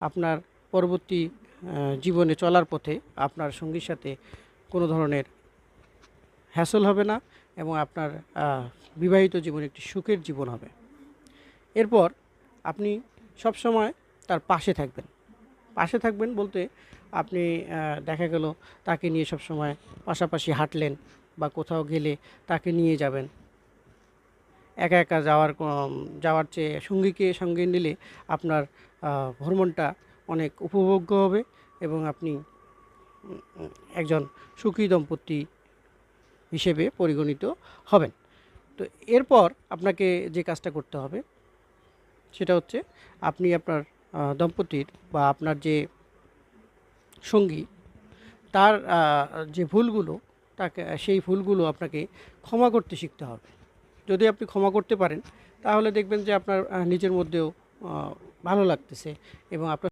আপনার পরবর্তী জীবনে চলার পথে আপনার সঙ্গীর সাথে কোনো ধরনের হ্যাসল হবে না এবং আপনার বিবাহিত জীবন একটি সুখের জীবন হবে। এরপর আপনি সবসময় তার পাশে থাকবেন। পাশে থাকবেন বলতে আপনি দেখা গেল তাকে নিয়ে সবসময় পাশাপাশি হাঁটলেন বা কোথাও গেলে তাকে নিয়ে যাবেন। একা একা যাওয়ার চেয়ে সঙ্গীকে সঙ্গে নিলে আপনার ভ্রমণটা অনেক উপভোগ্য হবে এবং আপনি একজন সুখী দম্পতি হিসেবে পরিগণিত হবেন। তো এরপর আপনাকে যে কাজটা করতে হবে সেটা হচ্ছে আপনি আপনার দম্পতির বা আপনার যে সঙ্গী তার যে ভুলগুলো সেই ভুলগুলো আপনাকে ক্ষমা করতে শিখতে হবে। যদি আপনি ক্ষমা করতে পারেন তাহলে দেখবেন যে আপনার নিজের মধ্যেও ভালো লাগতেছে এবং আপনার